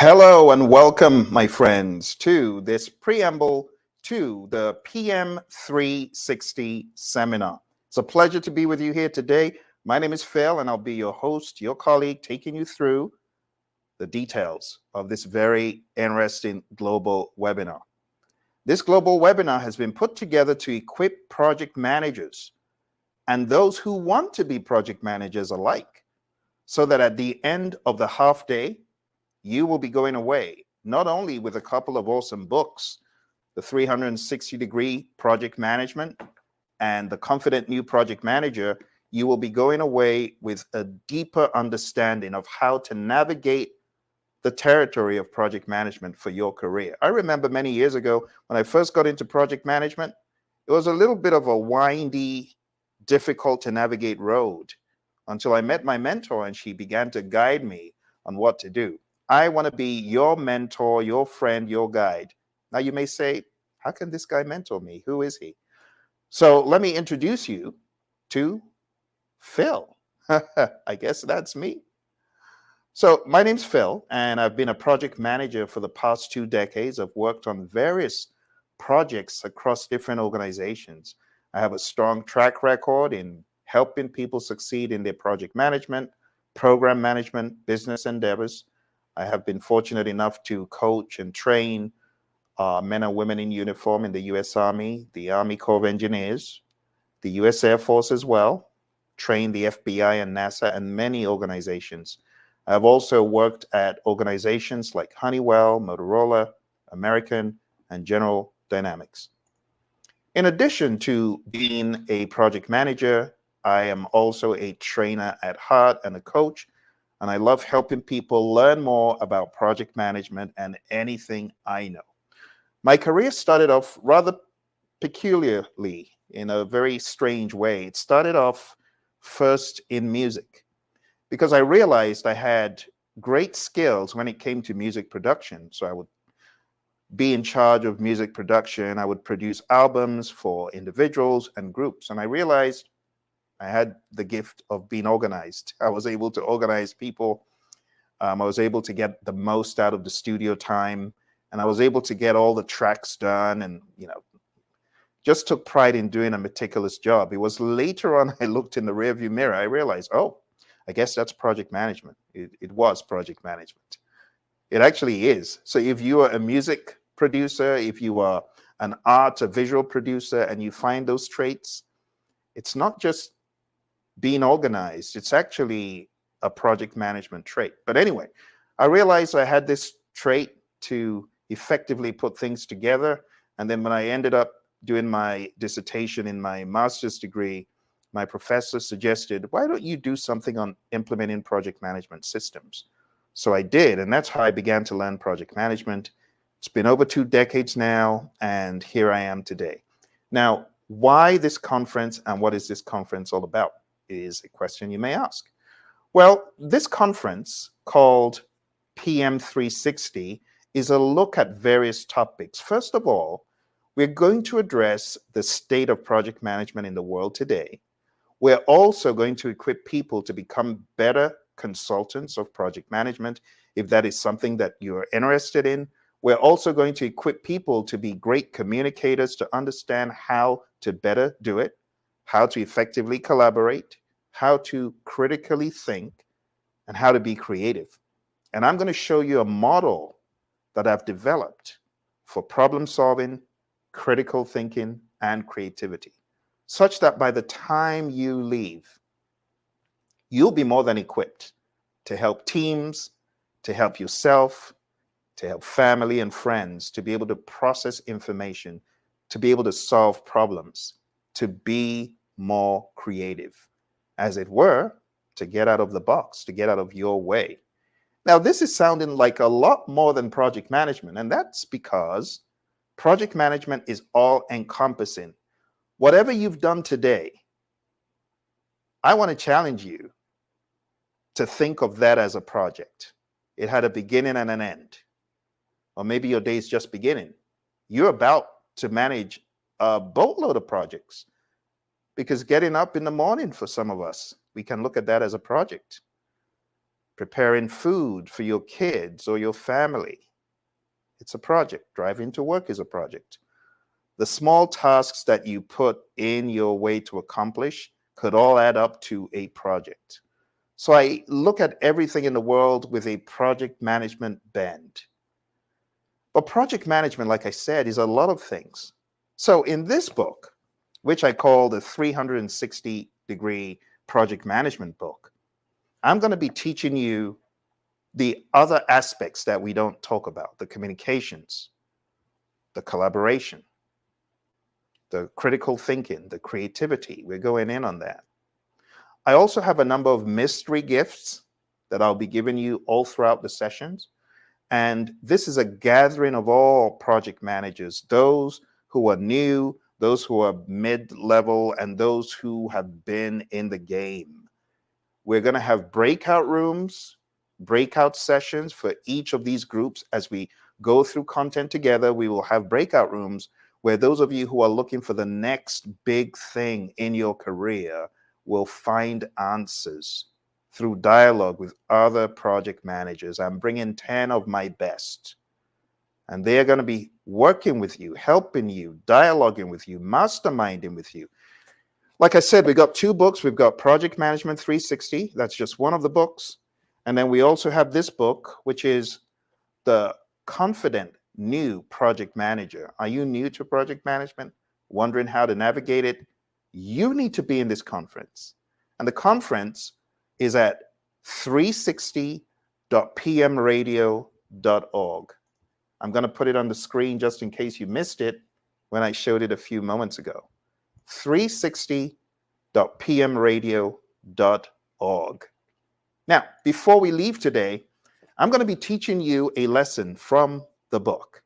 Hello and welcome, my friends, to this preamble to the PM360 seminar. It's a pleasure to be with you here today. My name is Phil, and I'll be your host, your colleague, taking you through the details of this very interesting global webinar. This global webinar has been put together to equip project managers and those who want to be project managers alike, so that at the end of the half day, you will be going away not only with a couple of awesome books, the 360-degree project management and the confident new project manager, you will be going away with a deeper understanding of how to navigate the territory of project management for your career. I remember many years ago when I first got into project management, it was a little bit of a windy, difficult to navigate road until I met my mentor and she began to guide me on what to do. I want to be your mentor, your friend, your guide. Now you may say, how can this guy mentor me? Who is he? So let me introduce you to Phil. I guess that's me. So my name's Phil, and I've been a project manager for the past 2 decades. I've worked on various projects across different organizations. I have a strong track record in helping people succeed in their project management, program management, business endeavors. I have been fortunate enough to coach and train men and women in uniform in the U.S. Army, the Army Corps of Engineers, the U.S. Air Force as well, trained the FBI and NASA and many organizations. I've also worked at organizations like Honeywell, Motorola, American, and General Dynamics. In addition to being a project manager, I am also a trainer at heart and a coach. And I love helping people learn more about project management and anything I know. My career started off rather peculiarly in a very strange way. It started off first in music because I realized I had great skills when it came to music production. So I would be in charge of music production. I would produce albums for individuals and groups. And I realized I had the gift of being organized. I was able to organize people. I was able to get the most out of the studio time, and I was able to get all the tracks done, and just took pride in doing a meticulous job. It was later on I looked in the rearview mirror, I realized, oh, I guess that's project management. It was project management. It actually is. So if you are a music producer, if you are an art, a visual producer, and you find those traits, it's not just being organized, it's actually a project management trait. But anyway, I realized I had this trait to effectively put things together. And then when I ended up doing my dissertation in my master's degree, my professor suggested, why don't you do something on implementing project management systems? So I did, and that's how I began to learn project management. It's been over 2 decades now, and here I am today. Now, why this conference and what is this conference all about is a question you may ask. Well, this conference called PM360 is a look at various topics. First of all, we're going to address the state of project management in the world today. We're also going to equip people to become better consultants of project management, if that is something that you're interested in. We're also going to equip people to be great communicators, to understand how to better do it, how to effectively collaborate, how to critically think, and how to be creative. And I'm going to show you a model that I've developed for problem solving, critical thinking, and creativity, such that by the time you leave, you'll be more than equipped to help teams, to help yourself, to help family and friends, to be able to process information, to be able to solve problems, to be more creative, as it were, to get out of the box, to get out of your way. Now, this is sounding like a lot more than project management, and that's because project management is all encompassing. Whatever you've done today, I want to challenge you to think of that as a project. It had a beginning and an end. Or maybe your day is just beginning. You're about to manage a boatload of projects, because getting up in the morning for some of us, we can look at that as a project. preparing food for your kids or your family. It's a project. Driving to work is a project. The small tasks that you put in your way to accomplish could all add up to a project. So I look at everything in the world with a project management bend. But project management, like I said, is a lot of things. So in this book, which I call the 360-degree project management book, I'm going to be teaching you the other aspects that we don't talk about: the communications, the collaboration, the critical thinking, the creativity. We're going in on that. I also have a number of mystery gifts that I'll be giving you all throughout the sessions. And this is a gathering of all project managers, those who are new, those who are mid-level, and those who have been in the game. We're going to have breakout rooms, breakout sessions for each of these groups. As we go through content together, we will have breakout rooms where those of you who are looking for the next big thing in your career will find answers through dialogue with other project managers. I'm bringing 10 of my best, and they're going to be working with you, helping you, dialoguing with you, masterminding with you. Like I said, we got 2 books. We've got Project Management 360. That's just one of the books. And then we also have this book, which is the Confident New Project Manager. Are you new to project management? Wondering how to navigate it? You need to be in this conference. And the conference is at 360.pmradio.org. I'm going to put it on the screen just in case you missed it when I showed it a few moments ago. 360.pmradio.org. Now, before we leave today, I'm going to be teaching you a lesson from the book.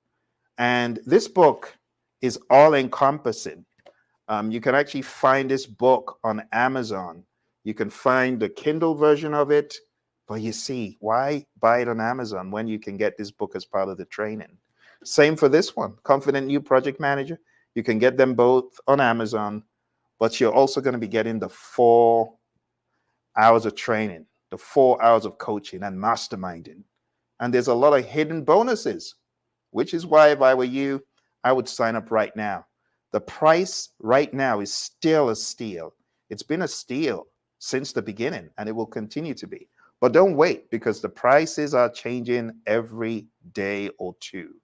And this book is all-encompassing. You can actually find this book on Amazon. You can find the Kindle version of it. But you see, why buy it on Amazon when you can get this book as part of the training? Same for this one, Confident New Project Manager. You can get them both on Amazon, but you're also going to be getting the 4 hours of training, the 4 hours of coaching and masterminding. And there's a lot of hidden bonuses, which is why if I were you, I would sign up right now. The price right now is still a steal. It's been a steal since the beginning, and it will continue to be. But don't wait, because the prices are changing every day or two.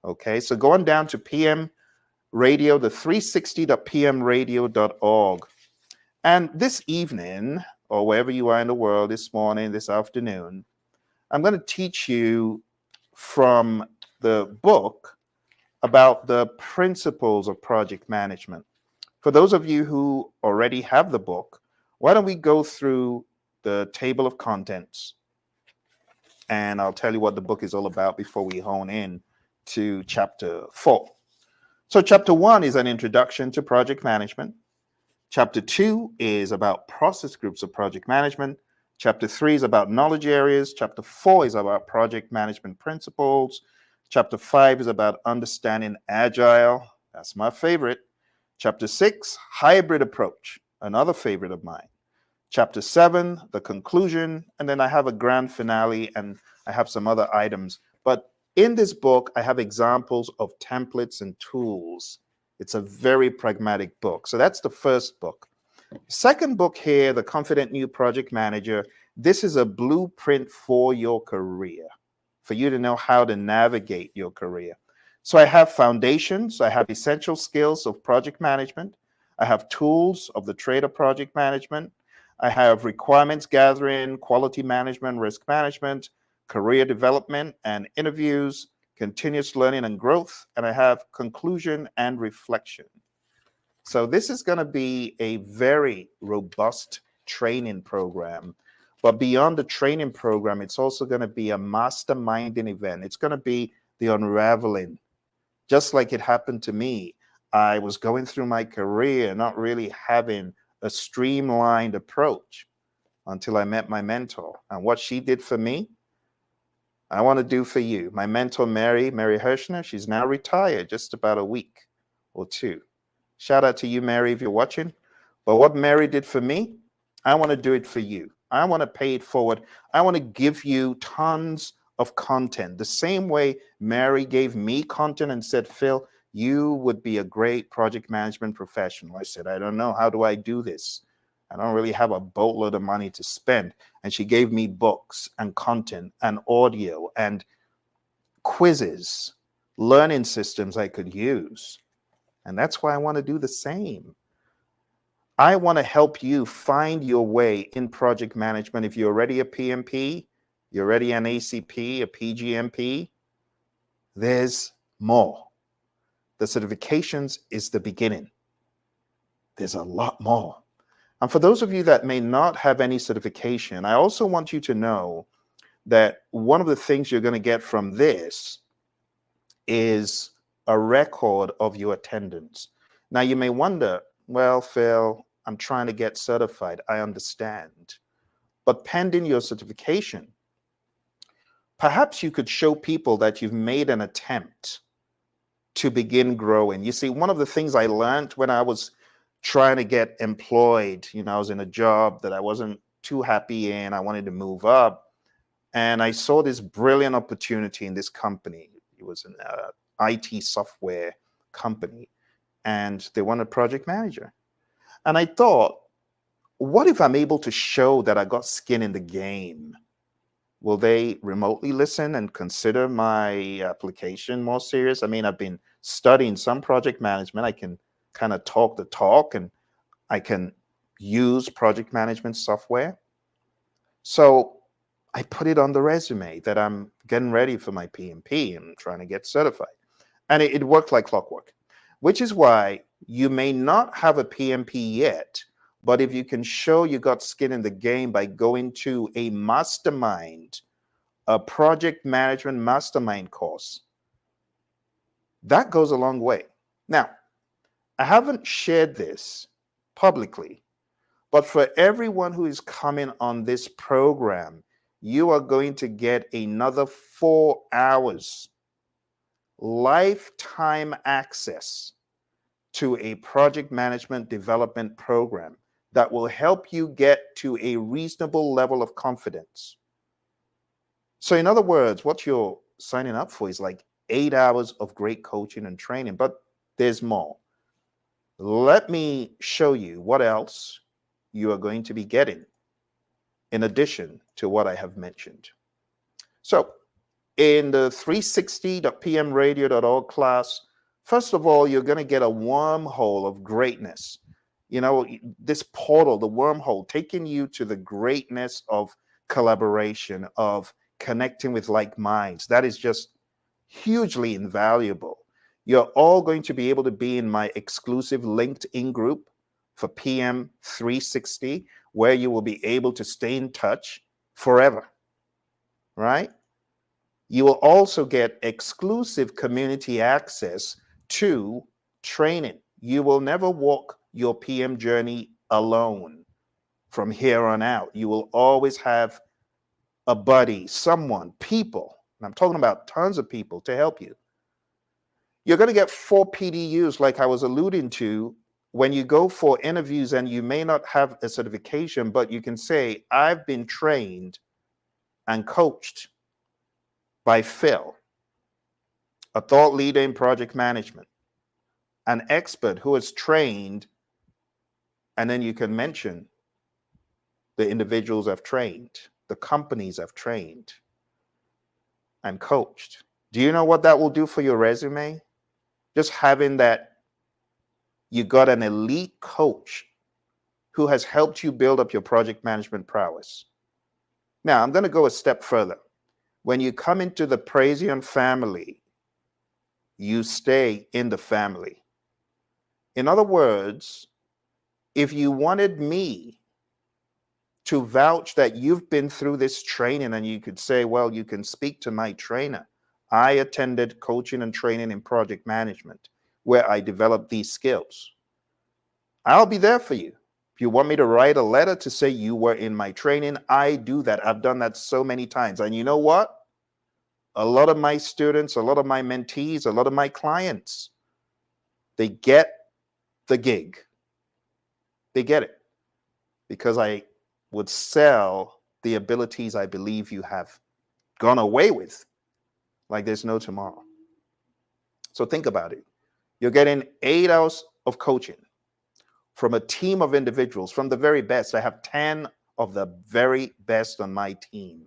Okay, so going down to PM Radio, the 360.pmradio.org. And this evening, or wherever you are in the world, this morning, this afternoon, I'm going to teach you from the book about the principles of project management. For those of you who already have the book, why don't we go through the table of contents, and I'll tell you what the book is all about before we hone in to chapter 4. So chapter 1 is an introduction to project management. Chapter 2 is about process groups of project management. Chapter 3 is about knowledge areas. Chapter 4 is about project management principles. Chapter 5 is about understanding agile. That's my favorite. Chapter 6, hybrid approach, another favorite of mine. Chapter 7, the conclusion, and then I have a grand finale, and I have some other items. But in this book, I have examples of templates and tools. It's a very pragmatic book. So that's the first book. Second book here, The Confident New Project Manager. This is a blueprint for your career, for you to know how to navigate your career. So I have foundations, I have essential skills of project management, I have tools of the trade of project management, I have requirements gathering, quality management, risk management, career development and interviews, continuous learning and growth, and I have conclusion and reflection. So this is going to be a very robust training program. But beyond the training program, it's also going to be a masterminding event. It's going to be the unraveling. Just like it happened to me, I was going through my career not really having a streamlined approach until I met my mentor. And what she did for me, I want to do for you. My mentor, Mary Hirschner, she's now retired, just about a week or 2. Shout out to you, Mary, if you're watching. But what Mary did for me, I want to do it for you. I want to pay it forward. I want to give you tons of content. The same way Mary gave me content and said, Phil, you would be a great project management professional. I said, I don't know. How do I do this? I don't really have a boatload of money to spend. And she gave me books and content and audio and quizzes, learning systems I could use. And that's why I want to do the same. I want to help you find your way in project management. If you're already a PMP, you're already an ACP, a PGMP, there's more. The certifications is the beginning. There's a lot more. And for those of you that may not have any certification, I also want you to know that one of the things you're going to get from this is a record of your attendance. Now, you may wonder, well, Phil, I'm trying to get certified. I understand. But pending your certification, perhaps you could show people that you've made an attempt to begin growing. You see, one of the things I learned when I was trying to get employed, I was in a job that I wasn't too happy in. I wanted to move up. And I saw this brilliant opportunity in this company. It was an IT software company, and they wanted a project manager. And I thought, what if I'm able to show that I got skin in the game? Will they remotely listen and consider my application more serious? I mean, I've been studying some project management. I can kind of talk the talk, and I can use project management software. So I put it on the resume that I'm getting ready for my PMP and trying to get certified. And it worked like clockwork, which is why you may not have a PMP yet, but if you can show you got skin in the game by going to a mastermind, a project management mastermind course, that goes a long way. Now, I haven't shared this publicly, but for everyone who is coming on this program, you are going to get another 4 hours lifetime access to a project management development program that will help you get to a reasonable level of confidence. So in other words, what you're signing up for is like 8 hours of great coaching and training, but there's more. Let me show you what else you are going to be getting in addition to what I have mentioned. So in the 360.pmradio.org class, first of all, you're going to get a wormhole of greatness. This portal, the wormhole, taking you to the greatness of collaboration, of connecting with like minds. That is just hugely invaluable. You're all going to be able to be in my exclusive LinkedIn group for PM360, where you will be able to stay in touch forever, right? You will also get exclusive community access to training. You will never walk your PM journey alone from here on out. You will always have a buddy, someone, people, and I'm talking about tons of people to help you. You're going to get 4 PDUs, like I was alluding to, when you go for interviews and you may not have a certification, but you can say, I've been trained and coached by Phil, a thought leader in project management, an expert who is trained, and then you can mention the individuals I've trained, the companies I've trained and coached. Do you know what that will do for your resume? Just having that you got an elite coach who has helped you build up your project management prowess. Now, I'm going to go a step further. When you come into the Praizion family, you stay in the family. In other words, if you wanted me to vouch that you've been through this training and you could say, well, you can speak to my trainer. I attended coaching and training in project management where I developed these skills. I'll be there for you. If you want me to write a letter to say you were in my training, I do that. I've done that so many times. And you know what? A lot of my students, a lot of my mentees, a lot of my clients, they get the gig. They get it because I would sell the abilities I believe you have gone away with like there's no tomorrow. So think about it. You're getting 8 hours of coaching from a team of individuals, from the very best. I have 10 of the very best on my team.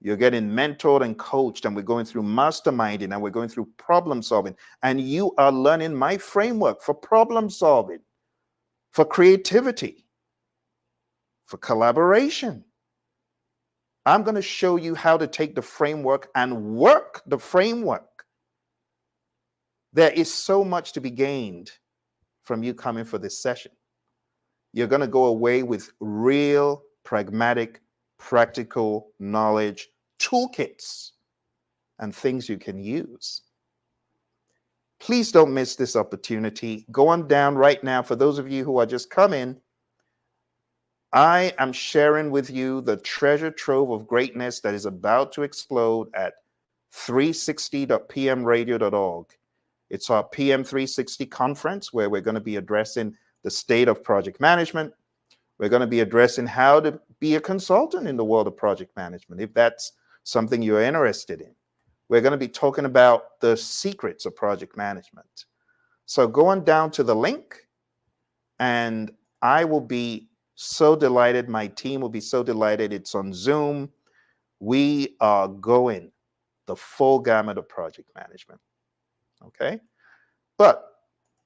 You're getting mentored and coached, and we're going through masterminding, and we're going through problem solving. And you are learning my framework for problem solving, for creativity, for collaboration. I'm going to show you how to take the framework and work the framework. There is so much to be gained from you coming for this session. You're going to go away with real, pragmatic, practical knowledge, toolkits, and things you can use. Please don't miss this opportunity. Go on down right now. For those of you who are just coming, I am sharing with you the treasure trove of greatness that is about to explode at 360.pmradio.org. It's our PM360 conference where we're going to be addressing the state of project management. We're going to be addressing how to be a consultant in the world of project management, if that's something you're interested in. We're going to be talking about the secrets of project management. So go on down to the link, and I will be so delighted. My team will be so delighted. It's on Zoom. We are going the full gamut of project management. Okay? But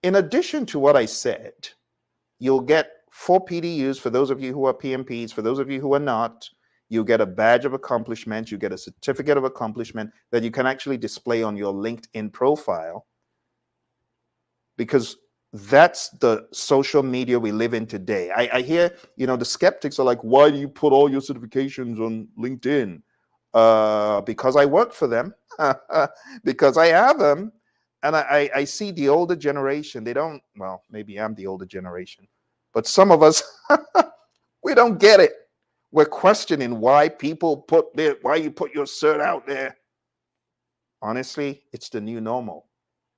in addition to what I said, you'll get 4 PDUs for those of you who are PMPs. For those of you who are not, you get a badge of accomplishment. You get a certificate of accomplishment that you can actually display on your LinkedIn profile, because that's the social media we live in today. I hear, the skeptics are like, why do you put all your certifications on LinkedIn? Because I work for them, because I have them. And I see the older generation, they don't, well, maybe I'm the older generation, but some of us, we don't get it. We're questioning why you put your cert out there. Honestly, it's the new normal.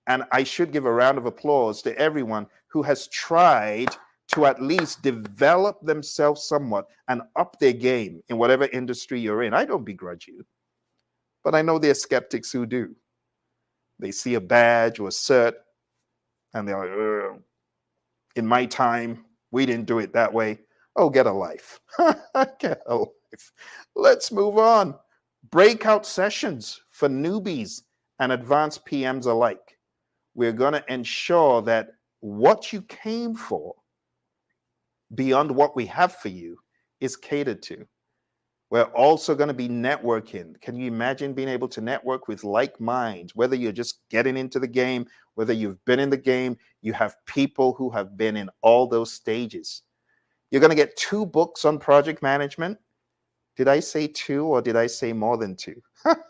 And I should give a round of applause to everyone who has tried to at least develop themselves somewhat and up their game in whatever industry you're in. I don't begrudge you, but I know there are skeptics who do. They see a badge or a cert, and they're like, ugh, in my time, we didn't do it that way. Oh, get a life. Get a life. Let's move on. Breakout sessions for newbies and advanced PMs alike. We're going to ensure that what you came for, beyond what we have for you, is catered to. We're also going to be networking. Can you imagine being able to network with like minds, whether you're just getting into the game, whether you've been in the game, you have people who have been in all those stages. You're going to get 2 books on project management. Did I say 2 or did I say more than 2?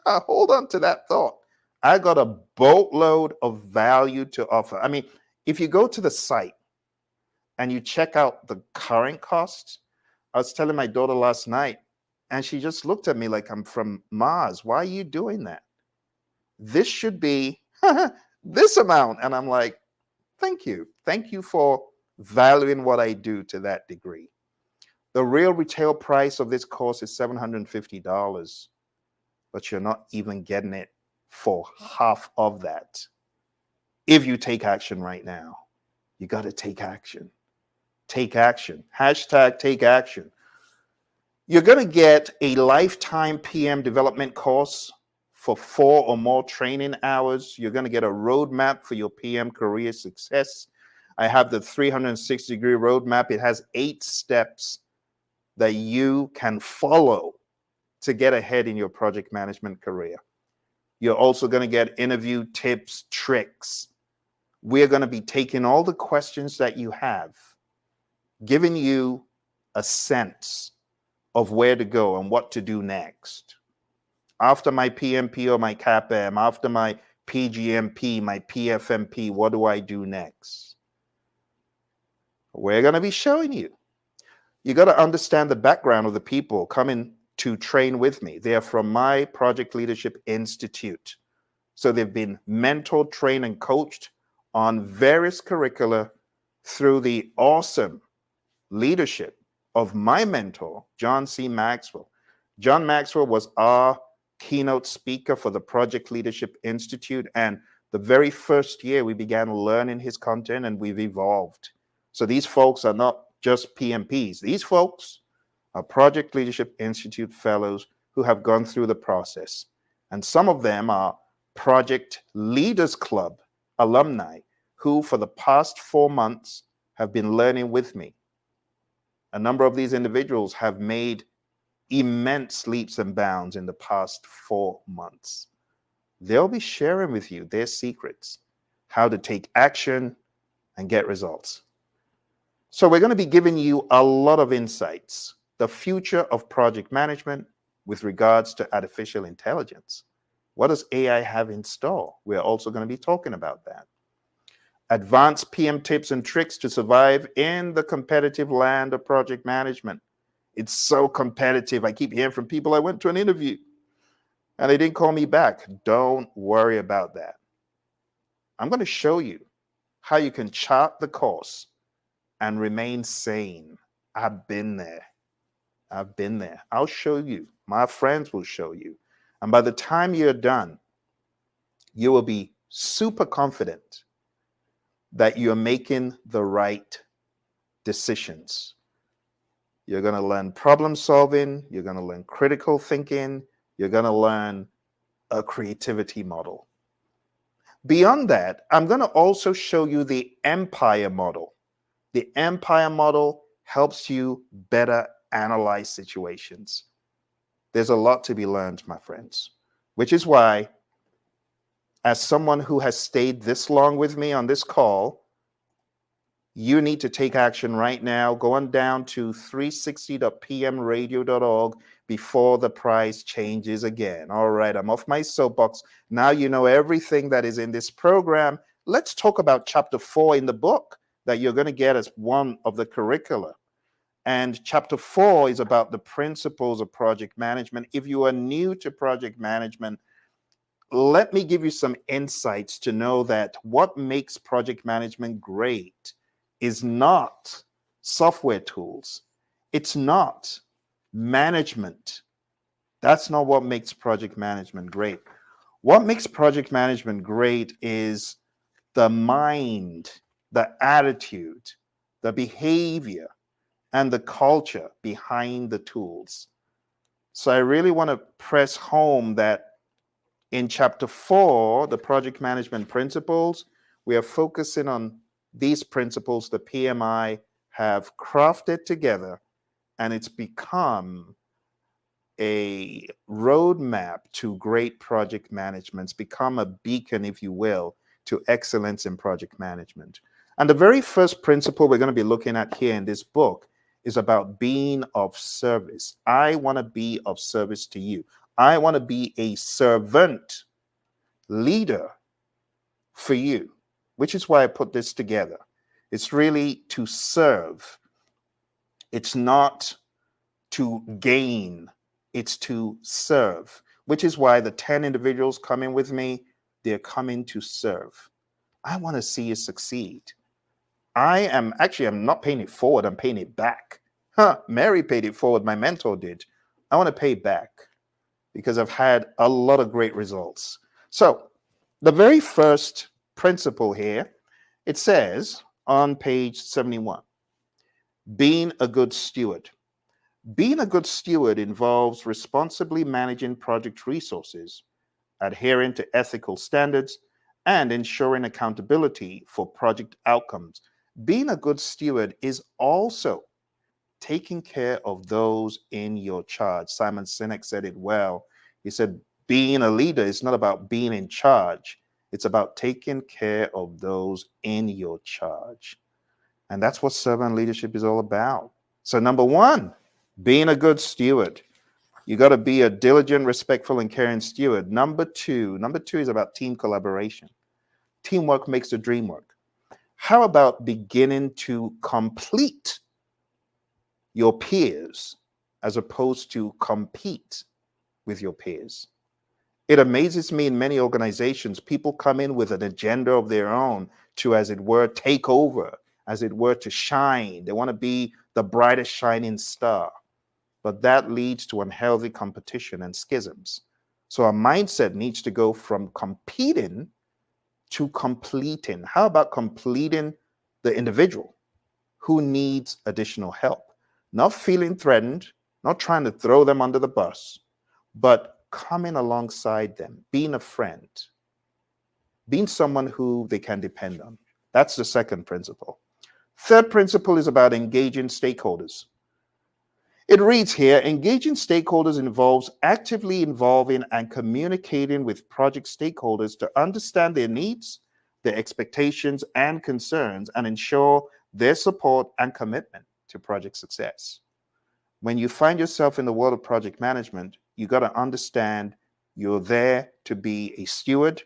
Hold on to that thought. I got a boatload of value to offer. I mean, if you go to the site and you check out the current costs, I was telling my daughter last night, and she just looked at me like I'm from Mars. Why are you doing that? This should be this amount. And I'm like, thank you. Thank you for valuing what I do to that degree. The real retail price of this course is $750, but you're not even getting it for half of that. If you take action right now, you got to take action. Take action. Hashtag take action. You're going to get a lifetime PM development course for 4 or more training hours. You're going to get a roadmap for your PM career success. I have the 360-degree roadmap. It has 8 steps that you can follow to get ahead in your project management career. You're also going to get interview tips, tricks. We're going to be taking all the questions that you have, giving you a sense of where to go and what to do next. After my PMP or my CAPM, after my PGMP, my PFMP, what do I do next? We're going to be showing you. You got to understand the background of the people coming to train with me. They are from my Project Leadership Institute. So they've been mentored, trained, and coached on various curricula through the awesome leadership of my mentor, John C. Maxwell. John Maxwell was our keynote speaker for the Project Leadership Institute. And the very first year we began learning his content and we've evolved. So these folks are not just PMPs. These folks are Project Leadership Institute fellows who have gone through the process. And some of them are Project Leaders Club alumni who for the past 4 months have been learning with me. A number of these individuals have made immense leaps and bounds in the past 4 months. They'll be sharing with you their secrets, how to take action and get results. So we're going to be giving you a lot of insights, the future of project management with regards to artificial intelligence. What does AI have in store? We're also going to be talking about that. Advanced PM tips and tricks to survive in the competitive land of project management. It's so competitive. I keep hearing from people, I went to an interview and they didn't call me back. Don't worry about that. I'm going to show you how you can chart the course and remain sane. I've been there. I've been there. I'll show you. My friends will show you. And by the time you're done, you will be super confident that you're making the right decisions. You're going to learn problem solving. You're going to learn critical thinking. You're going to learn a creativity model. Beyond that, I'm going to also show you the empire model. The empire model helps you better analyze situations. There's a lot to be learned, my friends, which is why, as someone who has stayed this long with me on this call, you need to take action right now. Go on down to 360.pmradio.org before the price changes again. All right, I'm off my soapbox. Now you know everything that is in this program. Let's talk about chapter 4 in the book that you're going to get as one of the curricula. And chapter 4 is about the principles of project management. If you are new to project management, let me give you some insights to know that what makes project management great is not software tools. It's not management. That's not what makes project management great. What makes project management great is the mind, the attitude, the behavior, and the culture behind the tools. So I really want to press home that in chapter 4, the project management principles, we are focusing on these principles the PMI have crafted together, and it's become a roadmap to great project management. It's become a beacon, if you will, to excellence in project management. And the very first principle we're going to be looking at here in this book is about being of service. I want to be of service to you. I want to be a servant leader for you, which is why I put this together. It's really to serve. It's not to gain. It's to serve, which is why the 10 individuals coming with me, they're coming to serve. I want to see you succeed. I'm not paying it forward, I'm paying it back. Mary paid it forward, my mentor did. I want to pay it back because I've had a lot of great results. So the very first principle here, it says on page 71, being a good steward. Being a good steward involves responsibly managing project resources, adhering to ethical standards, and ensuring accountability for project outcomes. Being a good steward is also taking care of those in your charge. Simon Sinek said it well. He said, being a leader is not about being in charge. It's about taking care of those in your charge. And that's what servant leadership is all about. So number 1, being a good steward. You got to be a diligent, respectful, and caring steward. Number two is about team collaboration. Teamwork makes the dream work. How about beginning to complete your peers as opposed to compete with your peers? It amazes me in many organizations, people come in with an agenda of their own to, as it were, take over as it were, to shine. They want to be the brightest shining star. But that leads to unhealthy competition and schisms. So our mindset needs to go from competing to completing. How about completing the individual who needs additional help? Not feeling threatened, not trying to throw them under the bus, but coming alongside them, being a friend, being someone who they can depend on. That's the second principle. Third principle is about engaging stakeholders. It reads here, engaging stakeholders involves actively involving and communicating with project stakeholders to understand their needs, their expectations and concerns, and ensure their support and commitment to project success. When you find yourself in the world of project management, you got to understand you're there to be a steward,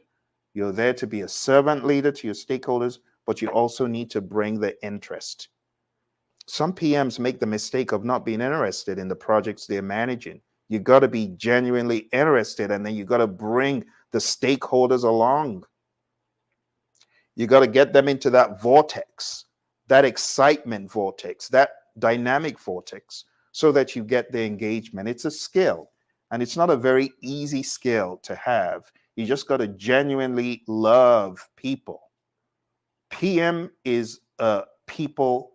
you're there to be a servant leader to your stakeholders, but you also need to bring the interest. Some PMs make the mistake of not being interested in the projects they're managing. You got to be genuinely interested, and then you got to bring the stakeholders along. You got to get them into that vortex, that excitement vortex, that dynamic vortex, so that you get the engagement. It's a skill, and it's not a very easy skill to have. You just got to genuinely love people. PM is a people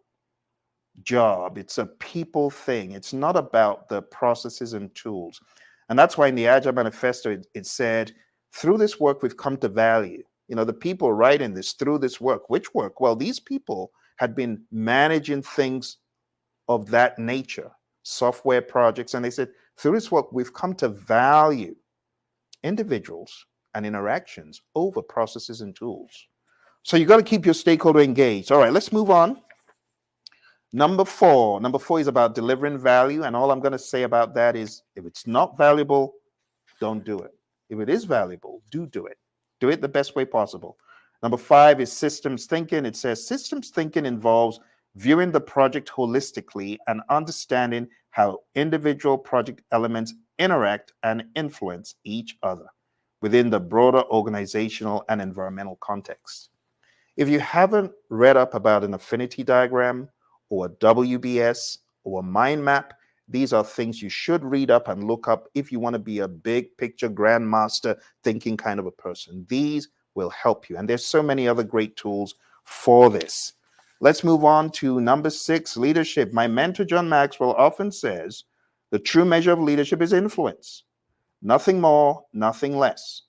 job. It's a people thing. It's not about the processes and tools. And that's why in the Agile Manifesto, it said, through this work, we've come to value. You know, the people writing this through this work. Which work? Well, these people had been managing things of that nature, software projects. And they said, through this work, we've come to value individuals and interactions over processes and tools. So you got to keep your stakeholder engaged. All right, let's move on. Number four is about delivering value. And all I'm going to say about that is if it's not valuable, don't do it. If it is valuable, do it. Do it the best way possible. Number 5 is systems thinking. It says systems thinking involves viewing the project holistically and understanding how individual project elements interact and influence each other within the broader organizational and environmental context. If you haven't read up about an affinity diagram or a WBS or a mind map, these are things you should read up and look up if you want to be a big picture grandmaster thinking kind of a person. These will help you. And there's so many other great tools for this. Let's move on to number 6, leadership. My mentor, John Maxwell, often says the true measure of leadership is influence. Nothing more, nothing less.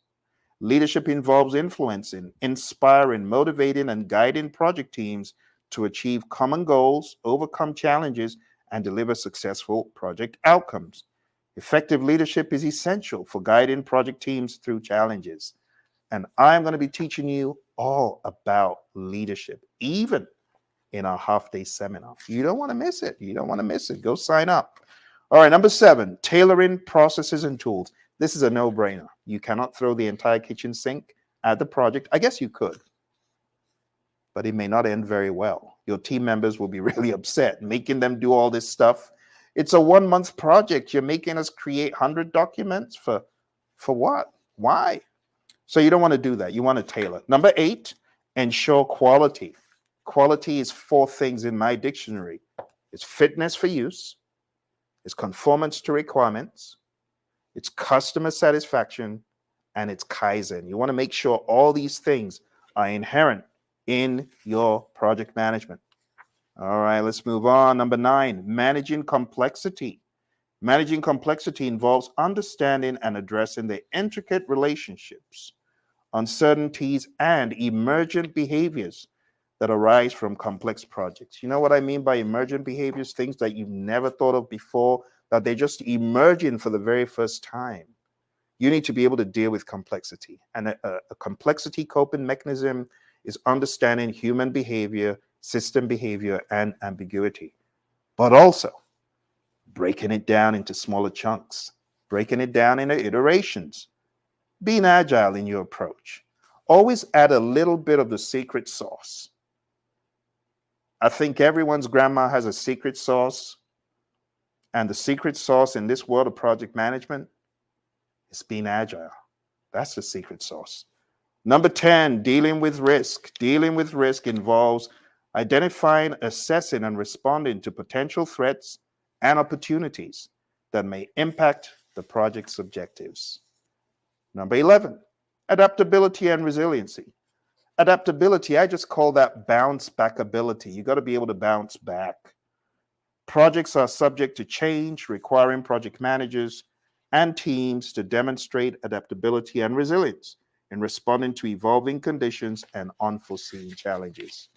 Leadership involves influencing, inspiring, motivating, and guiding project teams to achieve common goals, overcome challenges, and deliver successful project outcomes. Effective leadership is essential for guiding project teams through challenges. And I'm going to be teaching you all about leadership, even in our half-day seminar. You don't want to miss it. You don't want to miss it. Go sign up. All right, number 7, tailoring processes and tools. This is a no-brainer. You cannot throw the entire kitchen sink at the project. I guess you could, but it may not end very well. Your team members will be really upset, making them do all this stuff. It's a 1-month project. You're making us create 100 documents for what? Why? So you don't want to do that. You want to tailor. Number 8, ensure quality. Quality is 4 things in my dictionary. It's fitness for use, it's conformance to requirements, it's customer satisfaction, and it's Kaizen. You want to make sure all these things are inherent in your project management. All right, let's move on. Number 9, managing complexity. Managing complexity involves understanding and addressing the intricate relationships, uncertainties, and emergent behaviors that arise from complex projects. You know what I mean by emergent behaviors? Things that you've never thought of before, that they're just emerging for the very first time. You need to be able to deal with complexity. And a complexity coping mechanism is understanding human behavior, system behavior, and ambiguity, but also breaking it down into smaller chunks, breaking it down into iterations, being agile in your approach. Always add a little bit of the secret sauce. I think everyone's grandma has a secret sauce, and the secret sauce in this world of project management is being agile. That's the secret sauce. Number 10, dealing with risk. Dealing with risk involves identifying, assessing, and responding to potential threats and opportunities that may impact the project's objectives. Number 11, adaptability and resiliency. Adaptability, I just call that bounce back ability. You got to be able to bounce back. Projects are subject to change, requiring project managers and teams to demonstrate adaptability and resilience in responding to evolving conditions and unforeseen challenges.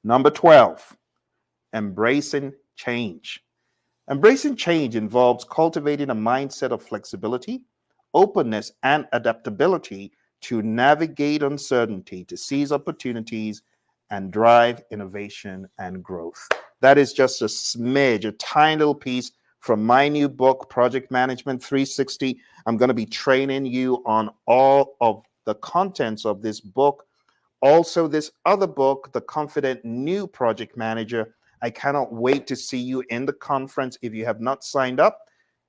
Number 12, embracing change. Embracing change involves cultivating a mindset of flexibility, openness, and adaptability to navigate uncertainty, to seize opportunities, and drive innovation and growth. That is just a smidge, a tiny little piece from my new book, Project Management 360. I'm going to be training you on all of the contents of this book. Also, this other book, The Confident New Project Manager. I cannot wait to see you in the conference. If you have not signed up,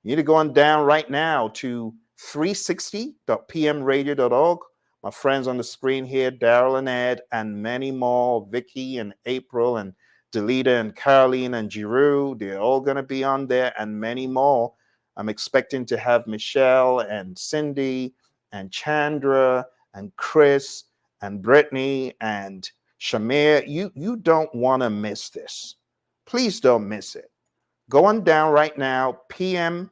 you need to go on down right now to 360.pmradio.org. My friends on the screen here, Daryl and Ed, and many more, Vicky and April and Delita and Caroline and Giroux, they're all going to be on there, and many more. I'm expecting to have Michelle and Cindy and Chandra and Chris and Brittany and Shamir. You don't want to miss this. Please don't miss it. Go on down right now, PM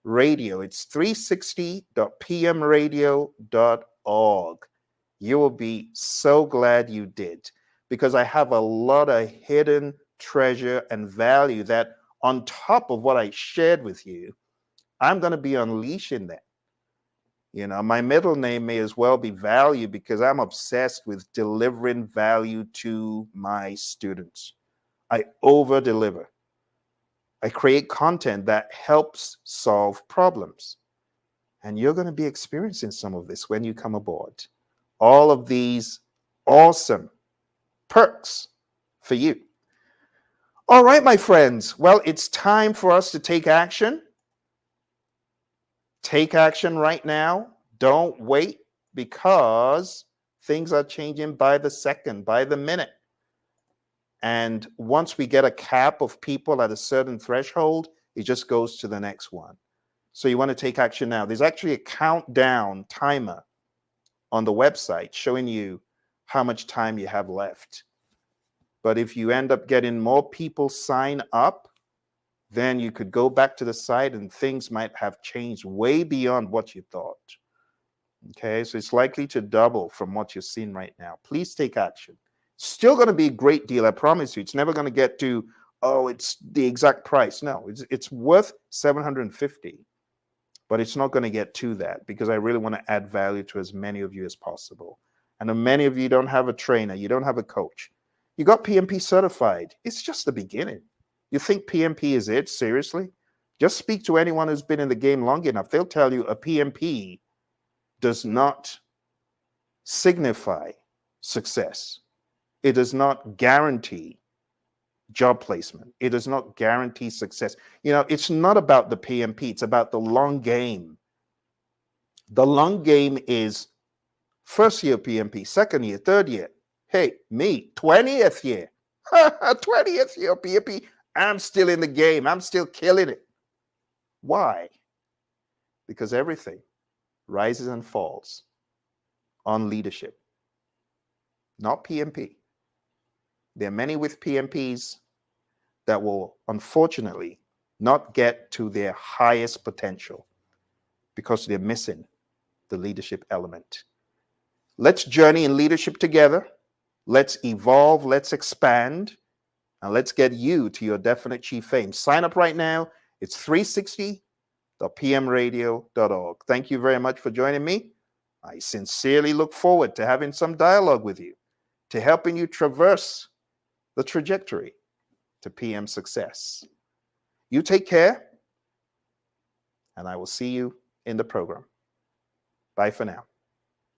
Radio. It's 360.pmradio.org. You will be so glad you did, because I have a lot of hidden treasure and value that, on top of what I shared with you, I'm going to be unleashing that. You know, my middle name may as well be value, because I'm obsessed with delivering value to my students. I over deliver. I create content that helps solve problems. And you're going to be experiencing some of this when you come aboard. All of these awesome perks for you. All right, my friends. Well, it's time for us to take action. Take action right now. Don't wait, because things are changing by the second, by the minute. And once we get a cap of people at a certain threshold, it just goes to the next one. So you want to take action now. There's actually a countdown timer on the website showing you how much time you have left. But if you end up getting more people sign up, then you could go back to the site and things might have changed way beyond what you thought. Okay, so it's likely to double from what you're seeing right now. Please take action. Still going to be a great deal, I promise you. It's never going to get to, oh, it's the exact price. No, it's worth $750, but it's not going to get to that, because I really want to add value to as many of you as possible. And many of you don't have a trainer, you don't have a coach. You got PMP certified. It's just the beginning. You think PMP is it? Seriously? Just speak to anyone who's been in the game long enough. They'll tell you a PMP does not signify success. It does not guarantee job placement. It does not guarantee success. You know, it's not about the PMP. It's about the long game. The long game is first year PMP, second year, third year. Hey, me, 20th year. 20th year PMP. I'm still in the game. I'm still killing it. Why? Because everything rises and falls on leadership, not PMP. There are many with PMPs that will unfortunately not get to their highest potential because they're missing the leadership element. Let's journey in leadership together. Let's evolve. Let's expand. And let's get you to your definite chief fame. Sign up right now. It's 360.pmradio.org. Thank you very much for joining me. I sincerely look forward to having some dialogue with you, to helping you traverse the trajectory to PM success. You take care, and I will see you in the program. Bye for now.